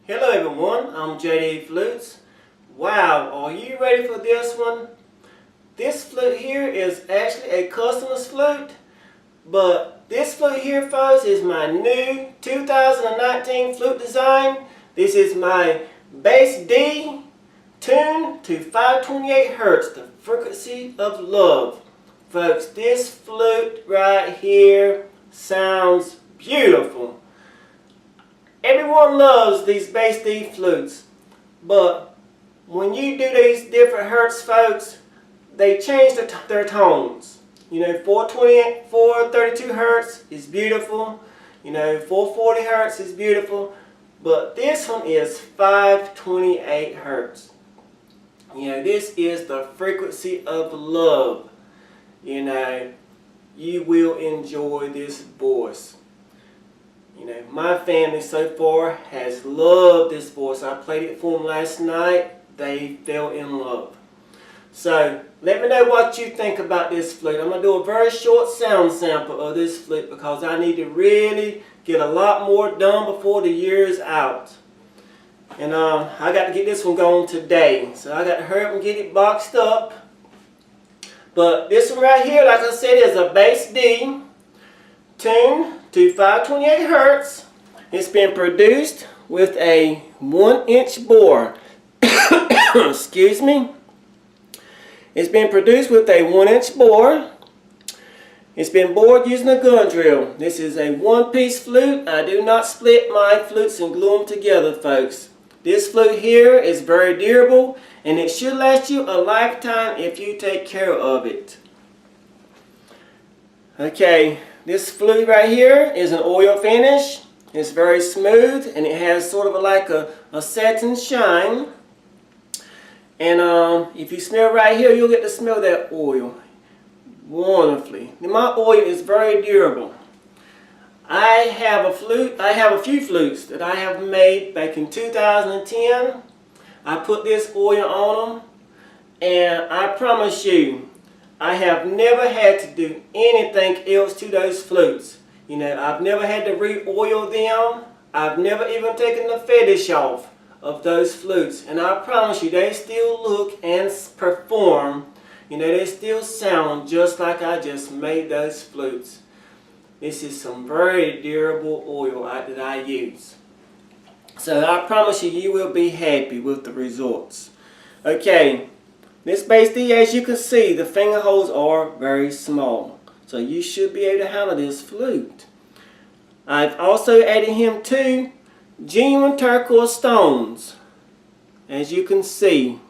Hello everyone, I'm jdflutes. Wow, are you ready for this one? This flute here is actually a customer's flute, but this flute here, folks, is my new 2019 flute design. This is my bass D tuned to 528 Hertz, the frequency of love. Folks, this flute right here sounds beautiful. Everyone loves these bass D flutes, but when you do these different hertz, folks, they change their tones. 432 hertz is beautiful. 440 hertz is beautiful, but this one is 528 hertz. This is the frequency of love. You will enjoy this voice. My family so far has loved this voice. I played it for them last night. They fell in love. So, let me know what you think about this flute. I'm going to do a very short sound sample of this flute because I need to really get a lot more done before the year is out. And I got to get this one going today. So I got to hurry up and get it boxed up. But this one right here, like I said, is a bass D tuned to 528 hertz. It's been produced with a 1-inch bore. Excuse me. It's been produced with a 1-inch bore. It's been bored using a gun drill. This is a one-piece flute. I do not split my flutes and glue them together, folks. This flute here is very durable and it should last you a lifetime if you take care of it. Okay. This flute right here is an oil finish. It's very smooth and it has sort of like a satin shine. And if you smell right here, you'll get to smell that oil wonderfully. My oil is very durable. I have a few flutes that I have made back in 2010. I put this oil on them and I promise you, I have never had to do anything else to those flutes. I've never had to re-oil them. I've never even taken the fetish off of those flutes. And I promise you, they still look and perform. They still sound just like I just made those flutes. This is some very durable oil that I use. So I promise you, you will be happy with the results. Okay. This bass D, as you can see, the finger holes are very small. So you should be able to handle this flute. I've also added him 2 genuine turquoise stones. As you can see.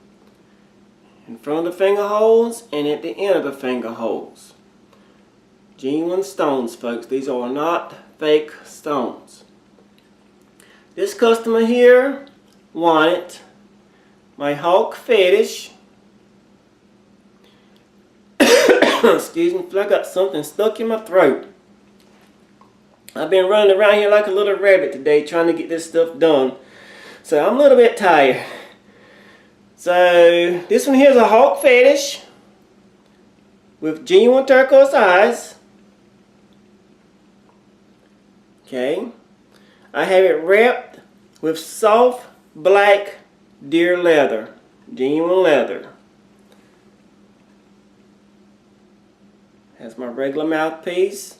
In front of the finger holes and at the end of the finger holes. Genuine stones, folks. These are not fake stones. This customer here wanted my hawk fetish. Excuse me, I feel like I got something stuck in my throat. I've been running around here like a little rabbit today trying to get this stuff done. So I'm a little bit tired. So this one here is a hawk fetish with genuine turquoise eyes. Okay. I have it wrapped with soft black deer leather. Genuine leather. Has my regular mouthpiece.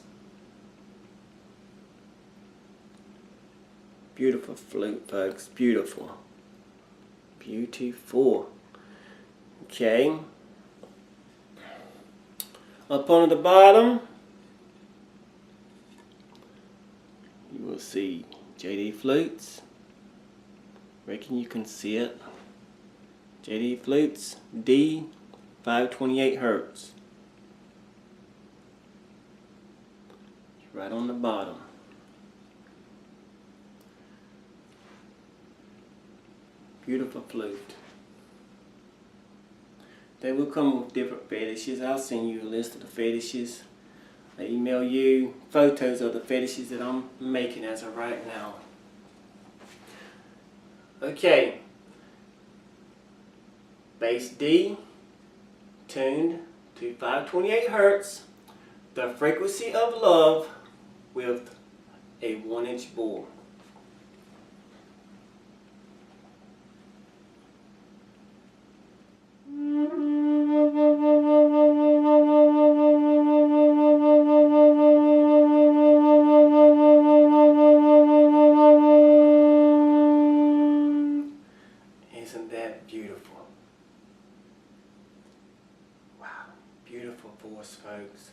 Beautiful flute, folks. Beautiful. Beautiful. Okay. Up on the bottom, you will see jdflutes. Reckon you can see it. jdflutes D 528 hertz. Right on the bottom. Beautiful flute. They will come with different fetishes. I'll send you a list of the fetishes. I email you photos of the fetishes that I'm making as of right now. Okay. Bass D tuned to 528 hertz. The frequency of love with a 1-inch bore. voice, folks.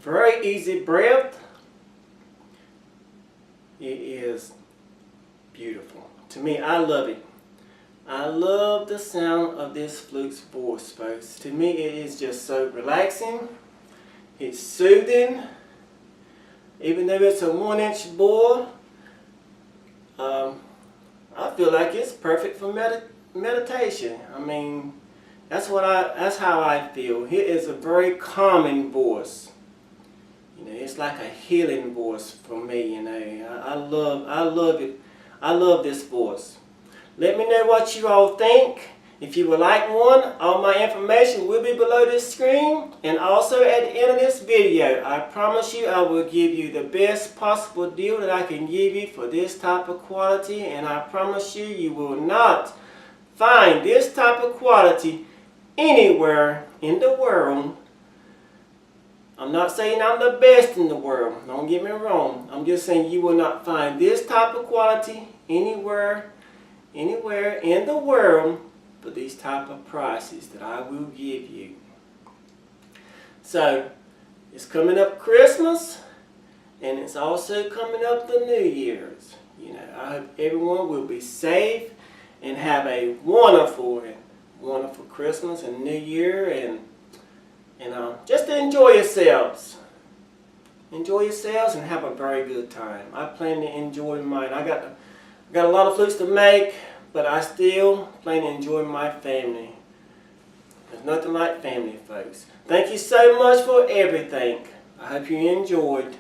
Very easy breath. It is beautiful. To me, I love it. I love the sound of this flute's voice, folks. To me, it is just so relaxing. It's soothing. Even though it's a 1-inch bore, I feel like it's perfect for meditation. I mean, that's how I feel. It is a very calming voice. You know, it's like a healing voice for me. You know, I love it. I love this voice. Let me know what you all think. If you would like one, all my information will be below this screen and also at the end of this video. I promise you I will give you the best possible deal that I can give you for this type of quality, and I promise you you will not find this type of quality anywhere in the world. I'm not saying I'm the best in the world, don't get me wrong. I'm just saying you will not find this type of quality anywhere in the world for these type of prices that I will give you. So, it's coming up Christmas, and it's also coming up the New Year's. You know, I hope everyone will be safe and have a wonderful Christmas and New Year, and just to enjoy yourselves. Enjoy yourselves and have a very good time. I plan to enjoy mine. I got a lot of flutes to make, but I still plan to enjoy my family. There's nothing like family, folks. Thank you so much for everything. I hope you enjoyed.